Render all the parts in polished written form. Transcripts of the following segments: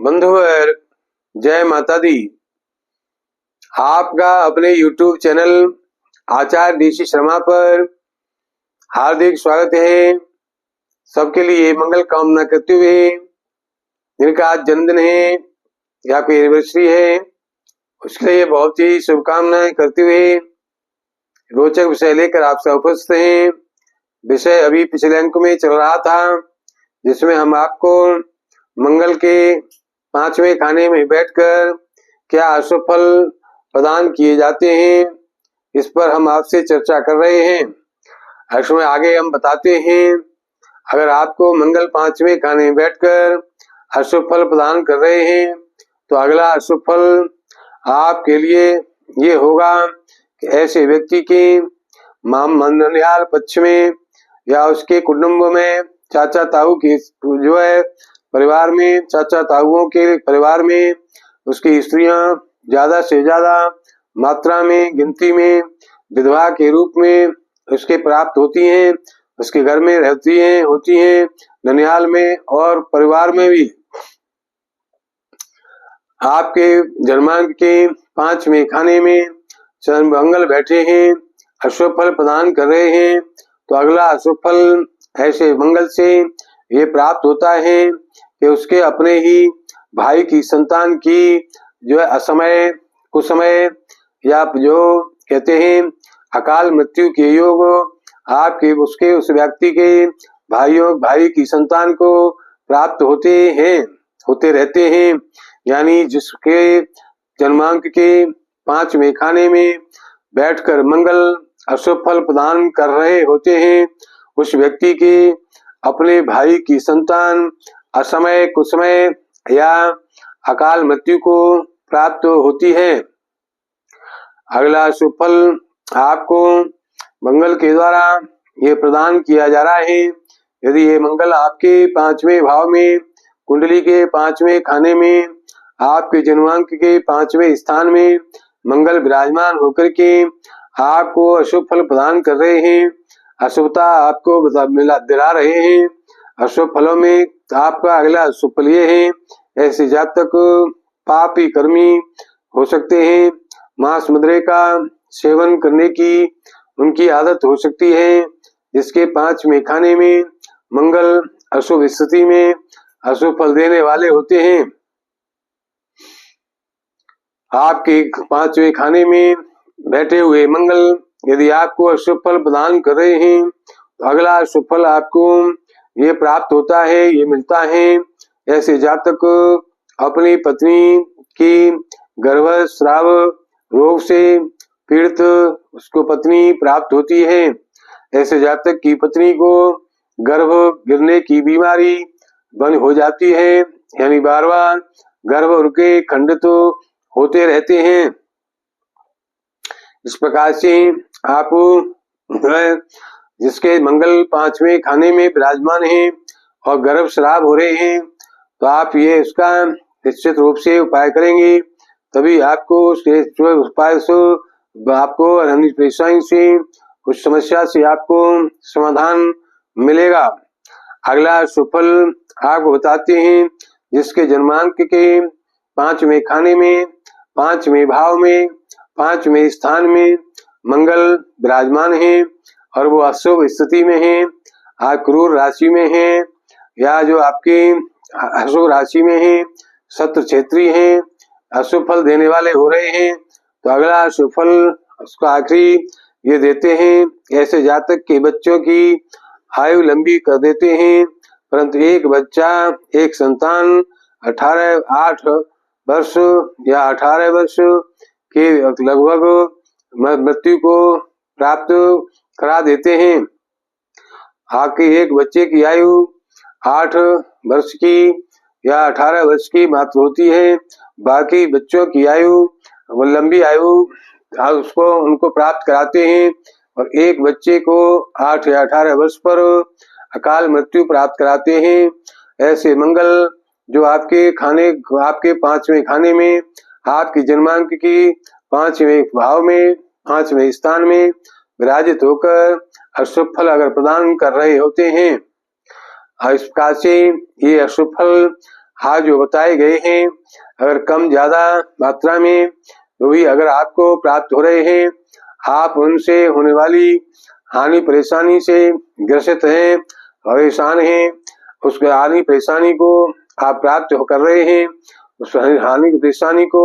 बंधुवर जय माता दी। आपका अपने YouTube चैनल आचार्य ऋषि शर्मा पर हार्दिक स्वागत है। सबके लिए मंगल कामना करते हुए जिनका आज जन्मदिन है या कोई एनिवर्सरी है उसके लिए बहुत ही शुभकामनाएं करते हुए रोचक विषय लेकर आपसे उपस्थित हैं। विषय अभी पिछले अंक में चल रहा था जिसमें हम आपको मंगल के 5वें खाने में बैठकर क्या अशुभ फल प्रदान किए जाते हैं, इस पर हम आपसे चर्चा कर रहे हैं। इसमें आगे हम बताते हैं, अगर आपको मंगल 5वें खाने में बैठकर अशुभ फल प्रदान कर रहे हैं तो अगला अशुभ फल आपके लिए ये होगा कि ऐसे व्यक्ति के ननिहाल पक्ष में या उसके कुटुंब में चाचा ताऊ की जो है परिवार में चाचा ताऊओं के परिवार में उसकी स्त्रियां ज्यादा से ज्यादा मात्रा में गिनती में विधवा के रूप में उसके प्राप्त होती हैं, उसके घर में रहती होती हैं ननिहाल में और परिवार में भी। आपके जन्मांक के 5वें खाने में मंगल बैठे हैं, अशुभ फल प्रदान कर रहे हैं तो अगला अशुभ फल ऐसे मंगल से ये प्राप्त होता है कि उसके अपने ही भाई की संतान की जो है असमय कुसमय या जो कहते हैं अकाल मृत्यु के योग आपके उसके उस व्यक्ति के भाई की संतान को प्राप्त होते रहते हैं। यानी जिसके जन्मांक के 5वें खाने में बैठकर मंगल अशुभ फल प्रदान कर रहे होते हैं, उस व्यक्ति के अपने भाई की संतान असमय कुसमय या अकाल मृत्यु को प्राप्त होती है। अगला शुभ फल आपको मंगल के द्वारा ये प्रदान किया जा रहा है। यदि ये मंगल आपके 5वें भाव में कुंडली के 5वें खाने में आपके जन्मांक के 5वें स्थान में मंगल विराजमान होकर के आपको अशुभ फल प्रदान कर रहे हैं, अशुभता आपको दिला रहे हैं। अशुभ फलों में आपका अगला अशुभ फल ये है, ऐसे जातक पापी कर्मी हो सकते हैं, मांस मुद्रे का सेवन करने की उनकी आदत हो सकती है, जिसके 5वें खाने में मंगल अशुभ स्थिति में अशुभ फल देने वाले होते हैं। आपके 5वें खाने में बैठे हुए मंगल यदि आपको अशुभ फल प्रदान कर रहे हैं तो अगला अशुभ फल आपको ये प्राप्त होता है, ये मिलता है। ऐसे जातक अपनी पत्नी की गर्भस्राव रोग से पीड़ित उसको पत्नी प्राप्त होती है। ऐसे जातक की पत्नी को गर्भ गिरने की बीमारी बन हो जाती है, यानी बार बार गर्भ उनके खंडित होते रहते हैं। इस प्रकार से आप जिसके मंगल 5वें खाने में विराजमान है और गर्भ श्राप हो रहे हैं तो आप ये उसका निश्चित रूप से उपाय करेंगे, तभी आपको उसके उपाय से आपको परेशानी से उस समस्या से आपको समाधान मिलेगा। अगला सुफल आपको बताते हैं, जिसके जन्मांक के 5वें खाने में 5वें भाव में 5वें स्थान में मंगल विराजमान है और वो अशुभ स्थिति में है, आप क्रूर राशि में है या जो आपके अशुभ राशि में है, शत्रु क्षेत्री है, अशुभ फल देने वाले हो रहे हैं तो अगला शुभ फल उसका आखिरी ये देते हैं। ऐसे जातक के बच्चों की आयु लंबी कर देते हैं, परंतु एक बच्चा एक संतान 8 वर्ष या 18 वर्ष के लगभग मृत्यु को प्राप्त करा देते हैं। आपके एक बच्चे की आयु 8 वर्ष की या 18 वर्ष की मात्र होती है, बाकी बच्चों की आयु वो लंबी आयु उसको उनको प्राप्त कराते हैं और एक बच्चे को 8 या 18 वर्ष पर अकाल मृत्यु प्राप्त कराते हैं। ऐसे मंगल जो आपके 5वें खाने में आपकी जन्मांक की 5वें भाव में 5वें स्थान में विराजित होकर अशुभ फल अगर प्रदान कर रहे होते हैं, इस प्रकार से ये अशुभ फल हाथ जो बताए गए हैं अगर कम ज्यादा मात्रा में तो भी अगर आपको प्राप्त हो रहे हैं, आप उनसे होने वाली हानि परेशानी से ग्रसित हैं, परेशान हैं, उस हानि परेशानी को आप प्राप्त कर रहे हैं, उस हानि परेशानी को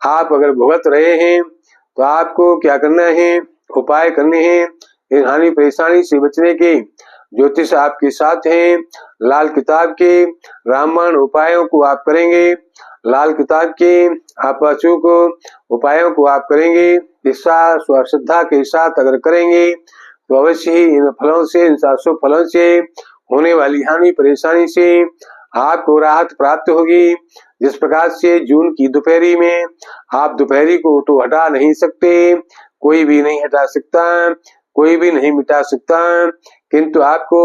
आप अगर भुगत रहे हैं तो आपको क्या करना है, उपाय करने हैं इन हानि परेशानी से बचने के। ज्योतिष आपके साथ है, लाल किताब के रामबाण उपायों को आप करेंगे, लाल किताब के आप अचूक उपायों को आप करेंगे, विश्वास व श्रद्धा के साथ अगर करेंगे तो अवश्य ही इन फलों से, इन 700 फलों से होने वाली हानि परेशानी से आपको राहत प्राप्त होगी। जिस प्रकार से जून की दोपहरी में आप दोपहरी को तो हटा नहीं सकते, कोई भी नहीं हटा सकता, कोई भी नहीं मिटा सकता, किंतु आपको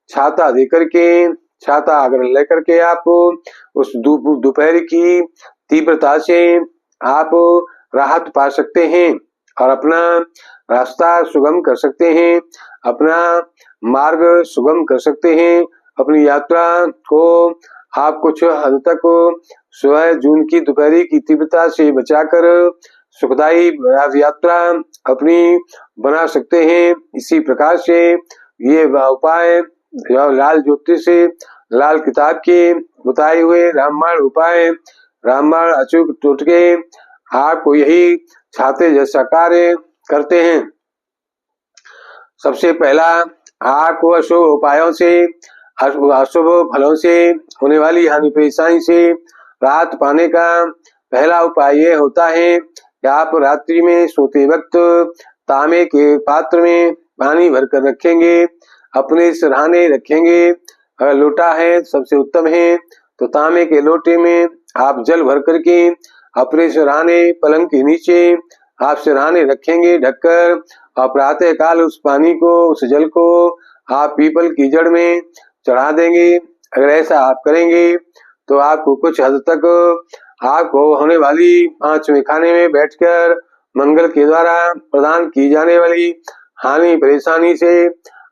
छाता देकर के, छाता अगर लेकर के आप उस दोपहर की तीव्रता से आप राहत पा सकते हैं और अपना रास्ता सुगम कर सकते हैं, अपना मार्ग सुगम कर सकते हैं, अपनी यात्रा को आप कुछ हद तक सुबह जून की दोपहरी की तीव्रता से बचाकर सुखदायी यात्रा अपनी बना सकते हैं। इसी प्रकार से ये उपाय लाल ज्योतिष से लाल किताब के बताए हुए रामबाण उपाय, रामबाण अचूक टोटके आपको यही छाते जैसा कार्य करते हैं। सबसे पहला आपको अशुभ उपायों से, अशुभ फलों से होने वाली हानि परेशानी से राहत पाने का पहला उपाय ये होता है कि आप रात्रि में सोते वक्त तांबे के पात्र में पानी भरकर रखेंगे, अपने सिरहाने रखेंगे, अगर लोटा है सबसे उत्तम है तो तांबे के लोटे में आप जल भर करके अपने सिरहाने पलंग के नीचे आप सिरहाने रखेंगे ढककर, और प्रातः काल उस पानी को, उस जल को आप पीपल की जड़ में चढ़ा देंगे। अगर ऐसा आप करेंगे तो आपको कुछ हद तक आपको होने वाली 5वें खाने में बैठकर मंगल के द्वारा प्रदान की जाने वाली हानि परेशानी से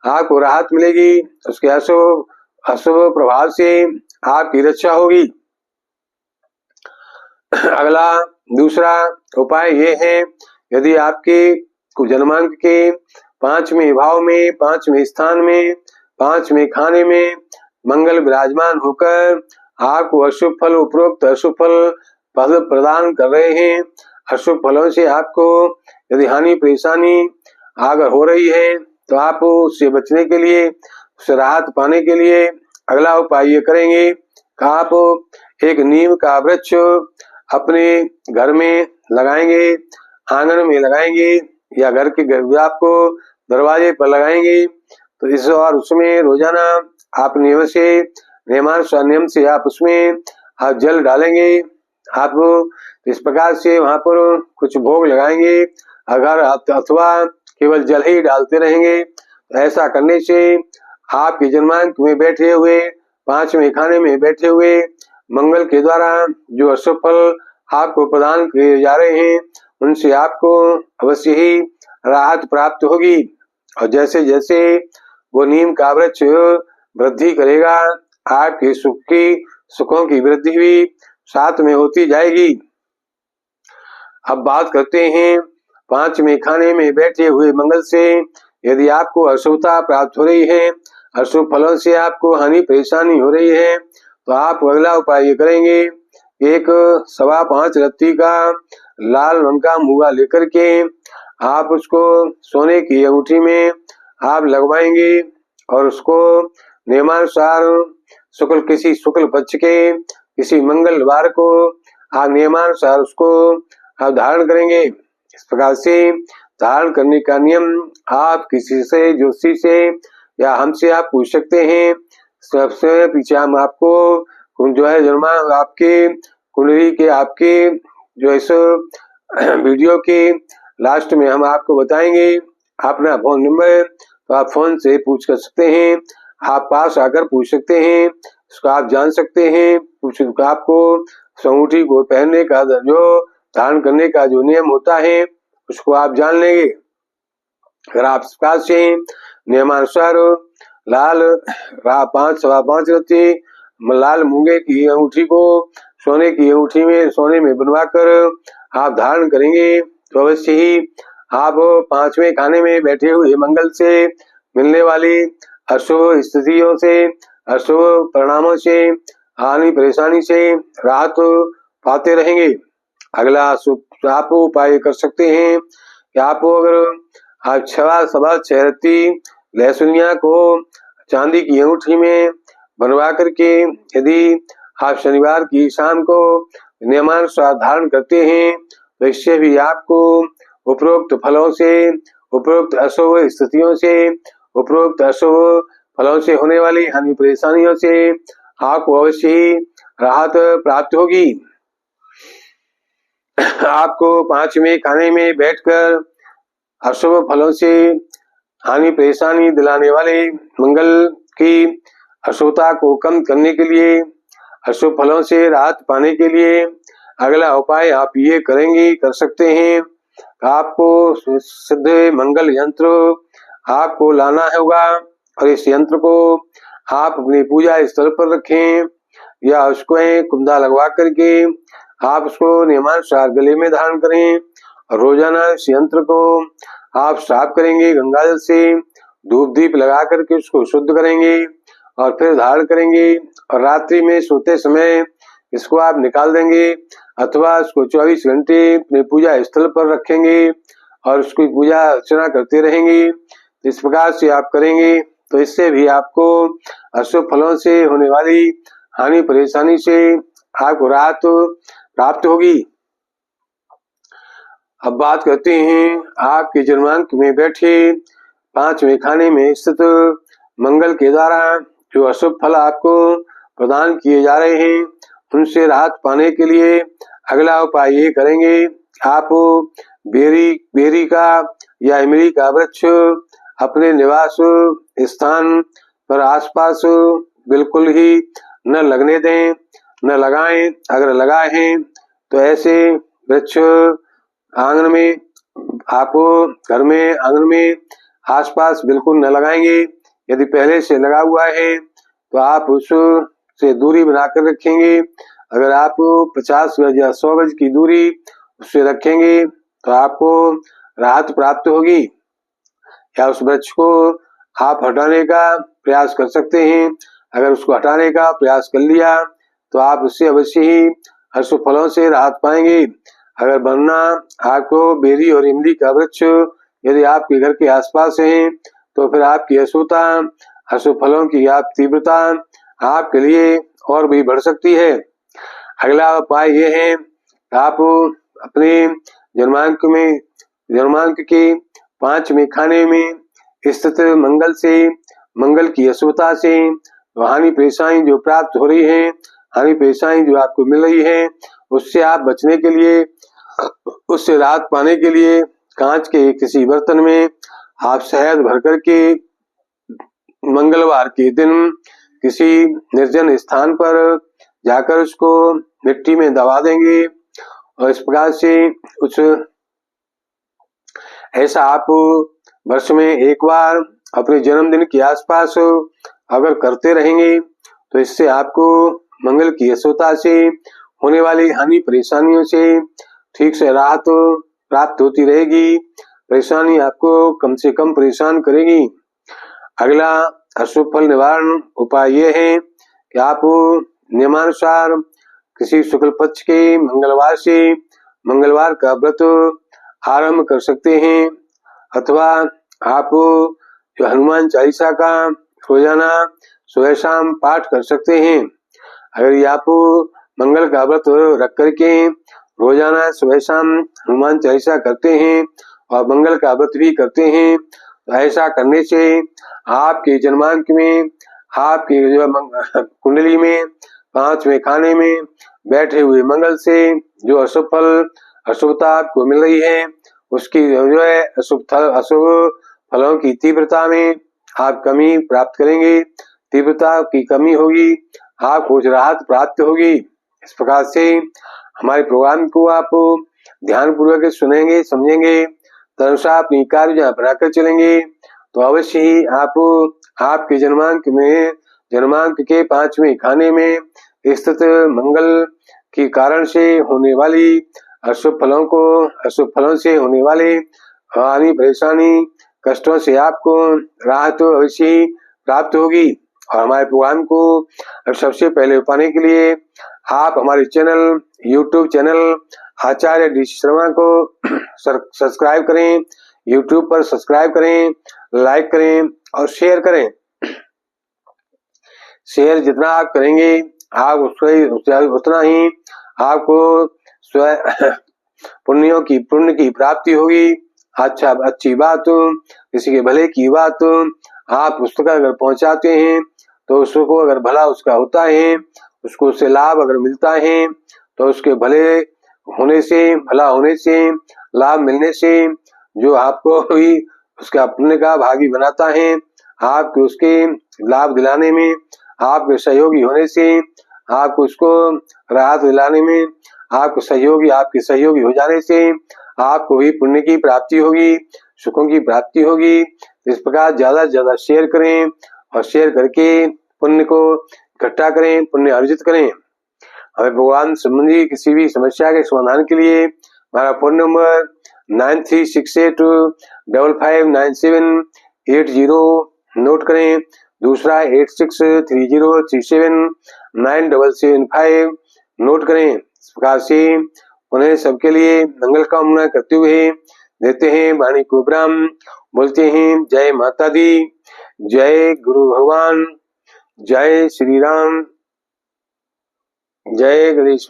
आपको राहत मिलेगी, उसके अशुभ प्रभाव से आपकी रक्षा होगी। अगला दूसरा उपाय ये है, यदि आपके जन्मांक के 5वें भाव में, 5वें स्थान में, 5वें खाने में मंगल विराजमान होकर आपको अशुभ फल, उपरोक्त अशुभ फल प्रदान कर रहे हैं, अशुभ फलों से आपको यदि हानि परेशानी अगर हो रही है तो आप उससे बचने के लिए, उससे राहत पाने के लिए अगला उपाय ये करेंगे कि आप एक नीम का वृक्ष अपने घर में लगाएंगे, आंगन में लगाएंगे या घर के आपको दरवाजे पर लगाएंगे। तो इस और उसमें रोजाना आप नियम से आप उसमें आप जल डालेंगे, आप इस प्रकार से वहां पर कुछ भोग लगाएंगे, अगर अथवा केवल जल ही डालते रहेंगे। तो ऐसा करने से आपके जन्मांक में बैठे हुए, 5वें खाने में बैठे हुए मंगल के द्वारा जो अशुभ फल आपको प्रदान किए जा रहे हैं उनसे आपको अवश्य ही राहत प्राप्त होगी। और जैसे जैसे वो नीम का वृक्ष वृद्धि करेगा, आपके सुखों की वृद्धि भी साथ में होती जाएगी। अब बात करते हैं 5वें खाने में बैठे हुए मंगल से यदि आपको अशुभता प्राप्त हो रही है, अशुभ फलों से आपको हानि परेशानी हो रही है, तो आप अगला उपाय ये करेंगे, एक 5.25 रत्ती का लाल रंग का मुगा लेकर के आप उसको सोने की अंगूठी में आप लगवाएंगे और उसको नियमानुसार किसी शुक्ल पक्ष के किसी मंगलवार को आप नियमानुसार उसको आप धारण करेंगे। इस प्रकार से धारण करने का नियम आप किसी से, ज्योतिषी से या हमसे आप पूछ सकते हैं। सबसे पीछे हम आपको जो है जन्मा आपके कुंडली के आपके जो इस वीडियो के लास्ट में हम आपको बताएंगे अपना फोन नंबर, तो आप फोन से पूछ कर सकते हैं, आप पास आकर पूछ सकते हैं, उसको आप जान सकते हैं। आपको अंगूठी को पहनने का जो धारण करने का जो नियम होता है उसको आप जान लेंगे। अगर आप पास से नियमानुसार लाल 5.25 रत्ती लाल मूंगे की अंगूठी को सोने की अंगूठी में सोने में बनवाकर आप धारण करेंगे तो अवश्य ही आप 5वें खाने में बैठे हुए मंगल से मिलने वाली अशुभ स्थितियों से, अशुभ परिणामों से, हानि परेशानी से राहत पाते रहेंगे। अगला आप उपाय कर सकते हैं कि आप अगर सवा 6 रत्ती लहसुनिया को चांदी की अंगूठी में बनवा करके यदि आप शनिवार की शाम को नियमानुसार धारण करते हैं तो इससे भी आपको उपरोक्त फलों से, उपरोक्त अशुभ स्थितियों से, उपरोक्त अशुभ फलों से होने वाली हानि परेशानियों से आपको अवश्य ही राहत प्राप्त होगी। आपको 5वें खाने में बैठकर अशुभ फलों से हानि परेशानी दिलाने वाले मंगल की अशुभता को कम करने के लिए, अशुभ फलों से राहत पाने के लिए अगला उपाय आप ये कर सकते हैं। आपको सिद्ध मंगल यंत्र आपको लाना होगा और इस यंत्र को आप अपनी पूजा स्थल पर रखें या उसको कुंदा लगवा करके आप उसको नियमानुसार गले में धारण करें और रोजाना इस यंत्र को आप साफ करेंगे गंगा जल से, धूप दीप लगा करके उसको शुद्ध करेंगे और फिर धारण करेंगे और रात्रि में सोते समय इसको आप निकाल देंगे अथवा इसको 24 घंटे अपने पूजा स्थल पर रखेंगे और उसकी पूजा अर्चना करते रहेंगे। इस प्रकार से आप करेंगे तो इससे भी आपको अशुभ फलों से होने वाली हानि परेशानी से आपको राहत प्राप्त होगी। अब बात करते हैं आपके जन्मांक में बैठे 5वें खाने में स्थित मंगल के द्वारा जो अशुभ फल आपको प्रदान किए जा रहे हैं उनसे राहत पाने के लिए अगला उपाय ये करेंगे। आप बेरी का या इमली का वृक्ष अपने निवास स्थान पर आसपास बिल्कुल ही न लगने दें, न लगाएं। अगर लगाए हैं तो ऐसे वृक्ष आंगन में, आप घर में आंगन में आसपास बिल्कुल न लगाएंगे। यदि पहले से लगा हुआ है तो आप उससे दूरी बनाकर रखेंगे। अगर आप 50 गज या 100 गज की दूरी उससे रखेंगे तो आपको राहत प्राप्त होगी। या उस वृक्ष को आप हटाने का प्रयास कर सकते हैं। अगर उसको हटाने का प्रयास कर लिया तो आप उससे अवश्य ही अशुभ फलों से राहत पाएंगे। अगर बनना आपको बेरी और इमली का वृक्ष यदि आपके घर के आसपास है तो फिर आपकी अशुभता, अशुभ फलों की आप तीव्रता आपके लिए और भी बढ़ सकती है। अगला उपाय यह है आप अपने जन्मांक के 5वें खाने में स्थित मंगल से, मंगल की अशुभता से हानि परेशानी जो प्राप्त हो रही है, हानि परेशानी जो आपको मिल रही है उससे आप बचने के लिए, उससे राहत पाने के लिए कांच के किसी बर्तन में आप शहद भर करके मंगलवार के दिन किसी निर्जन स्थान पर जाकर उसको मिट्टी में दबा देंगे और इस प्रकार से कुछ ऐसा आप वर्ष में एक बार अपने जन्मदिन के आसपास अगर करते रहेंगे तो इससे आपको मंगल की अशुभता से होने वाली हानि परेशानियों से ठीक से राहत प्राप्त होती रहेगी। परेशानी आपको कम से कम परेशान करेगी। अगला अशुभ फल निवारण उपाय यह है कि आप नियमानुसार किसी शुक्ल पक्ष के मंगलवार से मंगलवार का व्रत आरंभ कर सकते हैं अथवा आप जो हनुमान चालीसा का रोजाना सुबह शाम पाठ कर सकते हैं। अगर ये आप मंगल का व्रत रख करके रोजाना सुबह शाम हनुमान चालीसा करते हैं और मंगल का व्रत भी करते हैं तो ऐसा करने से आपके जन्मांक में, आपकी जो कुंडली में 5वें खाने में बैठे हुए मंगल से जो अशुभ फल, अशुभता आपको मिल रही है उसकी जो है अशुभ फलों की तीव्रता में आप कमी प्राप्त करेंगे। तीव्रता की कमी होगी, आपको राहत प्राप्त होगी। इस प्रकार से हमारे प्रोग्राम को आप ध्यान पूर्वक सुनेंगे, समझेंगे, तदनुसार अपनी कार्य बनाकर चलेंगे तो अवश्य ही आप आपके जन्मांक में जन्मांक के 5वें खाने में स्थित मंगल के कारण से होने वाली अशुभ फलों से होने वाले हानि परेशानी कष्टों से आपको राहत अवश्य प्राप्त होगी। और हमारे प्रोग्राम को सबसे पहले पाने के लिए आप हमारे यूट्यूब चैनल आचार्य डी शर्मा को सब्सक्राइब करें, यूट्यूब पर सब्सक्राइब करें, लाइक करें और शेयर करें। शेयर जितना आप करेंगे आप उतना ही आपको पुण्य की प्राप्ति होगी। अच्छी बात, किसी के भले की बात आप पुस्तक अगर पहुंचाते हैं तो उसको अगर भला उसका होता है, उसको उससे लाभ अगर मिलता है तो उसके भले होने से, भला होने से, लाभ मिलने से जो आपको ही उसका पुण्य का भागी बनाता है, आपके उसके लाभ दिलाने में, आपके सहयोगी होने से, आपको उसको राहत दिलाने में, आपके सहयोगी हो जाने से आपको भी पुण्य की प्राप्ति होगी, सुखों की प्राप्ति होगी। इस प्रकार ज्यादा से ज्यादा शेयर करें और शेयर करके पुण्य को इकट्ठा करें, पुण्य अर्जित करें। हमें भगवान संबंधी किसी भी समस्या के समाधान के लिए हमारा फोन नंबर 9368559780 नोट करें। दूसरा 8630379775 नोट करें। इस प्रकार से उन्हें सबके लिए मंगल कामना करते हुए देते हैं वाणी को विराम। बोलते हैं जय माता दी, जय गुरु भगवान, जय श्री राम, जय गणेश।